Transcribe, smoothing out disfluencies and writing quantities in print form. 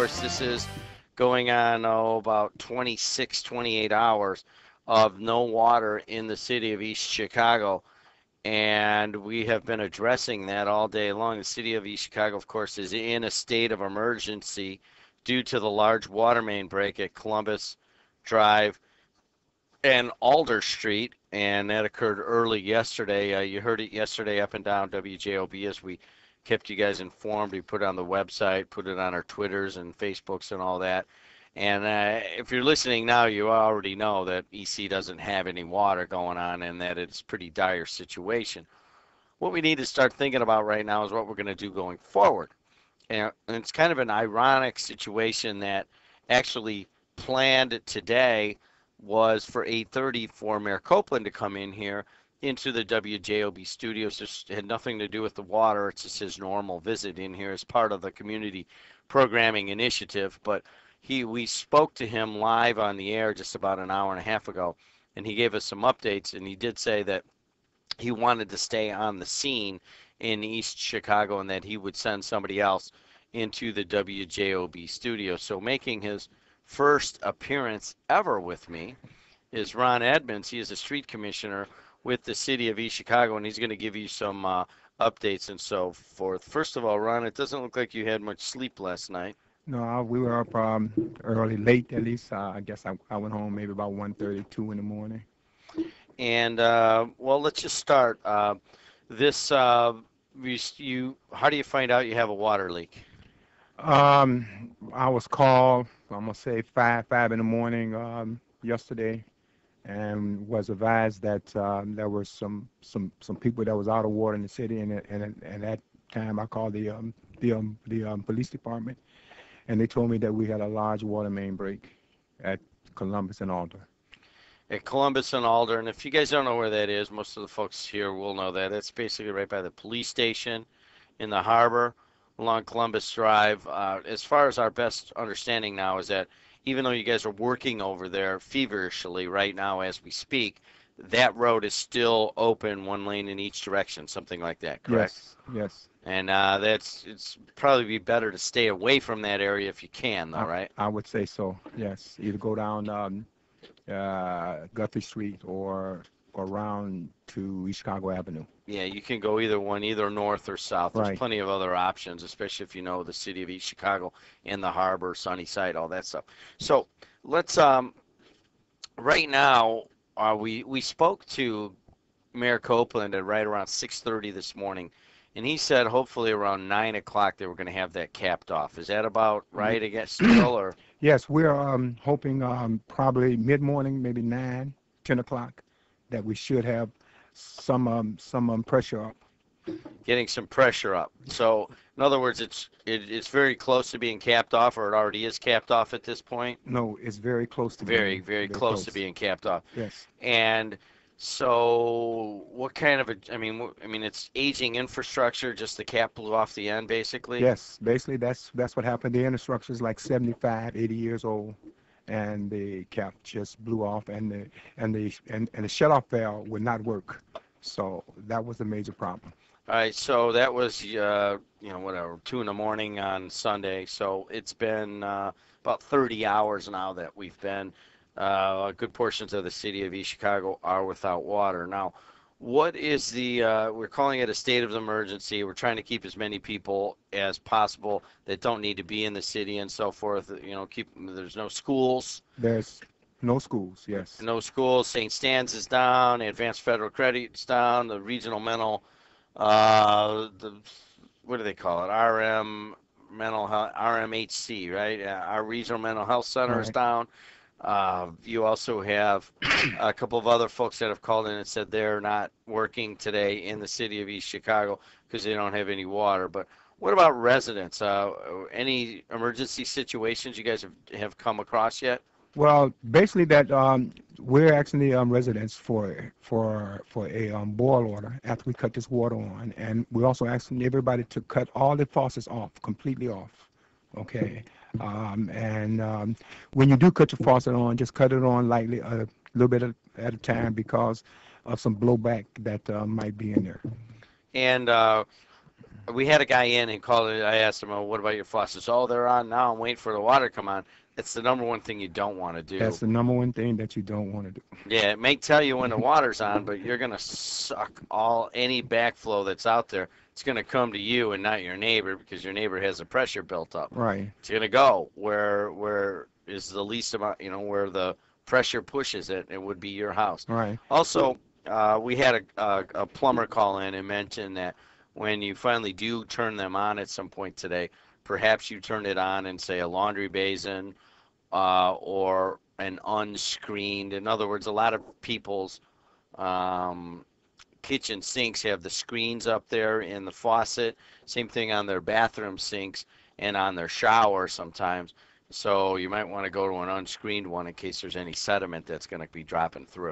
course, this is going on about 26, 28 hours of no water in the city of East Chicago. And we have been addressing that all day long. The city of East Chicago, of course, is in a state of emergency due to the large water main break at Columbus Drive and Alder Street, and that occurred early yesterday. You heard it yesterday up and down WJOB as we kept you guys informed. We put it on the website, put it on our Twitters and Facebooks and all that. And if you're listening now, you already know that EC doesn't have any water going on and that it's a pretty dire situation. What we need to start thinking about right now is what we're going to do going forward. And it's kind of an ironic situation that actually planned today was for 8:30 for Mayor Copeland to come in here into the WJOB studios. This had nothing to do with the water. It's just his normal visit in here as part of the community programming initiative. But we spoke to him live on the air just about an hour and a half ago, and he gave us some updates, and he did say that he wanted to stay on the scene in East Chicago and that he would send somebody else into the WJOB studio. So making his first appearance ever with me is Ron Edmonds. He is a street commissioner with the city of East Chicago, and he's going to give you some updates and so forth. First of all, Ron, it doesn't look like you had much sleep last night. No, we were up early, late at least. I guess I went home maybe about 1:32 in the morning. And well, let's just start. How do you find out you have a water leak? I was called, I'm gonna say five in the morning yesterday, and was advised that there were some people that was out of water in the city, and at that time I called the police department. And they told me that we had a large water main break at Columbus and Alder. At Columbus and Alder, and if you guys don't know where that is, most of the folks here will know that. It's basically right by the police station in the harbor along Columbus Drive. As far as our best understanding now is that even though you guys are working over there feverishly right now as we speak, that road is still open, one lane in each direction, something like that, correct? Yes, yes. And it's probably be better to stay away from that area if you can, though, right? I would say so. Yes, either go down Guthrie Street or around to East Chicago Avenue. Yeah, you can go either one, either north or south. There's Right. plenty of other options, especially if you know the city of East Chicago and the harbor, Sunnyside, all that stuff. So let's right now we spoke to Mayor Copeland at right around 6:30 this morning. And he said hopefully around 9 o'clock they were going to have that capped off. Is that about right, I guess, still? Or? Yes, we're hoping probably mid-morning, maybe 9, 10 o'clock, that we should have some pressure up. Getting some pressure up. So, in other words, it's very close to being capped off, or it already is capped off at this point? No, it's very close to very close to being capped off. Yes. And so what kind of I mean, it's aging infrastructure, just the cap blew off the end, basically? Yes, basically that's what happened. The infrastructure is like 75, 80 years old, and the cap just blew off, and the shutoff valve would not work. So that was the major problem. All right, so that was, whatever, 2 in the morning on Sunday. So it's been about 30 hours now that we've been, good portions of the city of East Chicago are without water. Now, what is we're calling it a state of emergency. We're trying to keep as many people as possible that don't need to be in the city and so forth. There's no schools. There's no schools, yes. No schools. St. Stan's is down. Advanced Federal Credit's down. The regional mental, what do they call it? RMHC, right? Our regional mental health center is down. You also have a couple of other folks that have called in and said they're not working today in the city of East Chicago because they don't have any water. But what about residents? Any emergency situations you guys have come across yet? Well, basically that we're asking the residents for a boil order after we cut this water on, and we're also asking everybody to cut all the faucets off, completely off. Okay. When you do cut your faucet on, just cut it on lightly, a little bit at a time, because of some blowback that might be in there. And We had a guy in and called it. I asked him, "Oh, what about your faucets?" "Oh, they're on now. I'm waiting for the water to come on." It's the number one thing you don't want to That's do. the number one thing that you don't want to do. Yeah, it may tell you when the water's on, but you're gonna suck all any backflow that's out there. It's gonna come to you and not your neighbor because your neighbor has the pressure built up. Right, It's gonna go where is the least amount, where the pressure pushes it. It would be your house. right. Also, we had a plumber call in and mention that when you finally do turn them on at some point today, perhaps you turn it on in say a laundry basin or an unscreened. In other words, a lot of people's um, kitchen sinks have the screens up there in the faucet. Same thing on their bathroom sinks and on their shower sometimes. So you might want to go to an unscreened one in case there's any sediment that's going to be dropping through.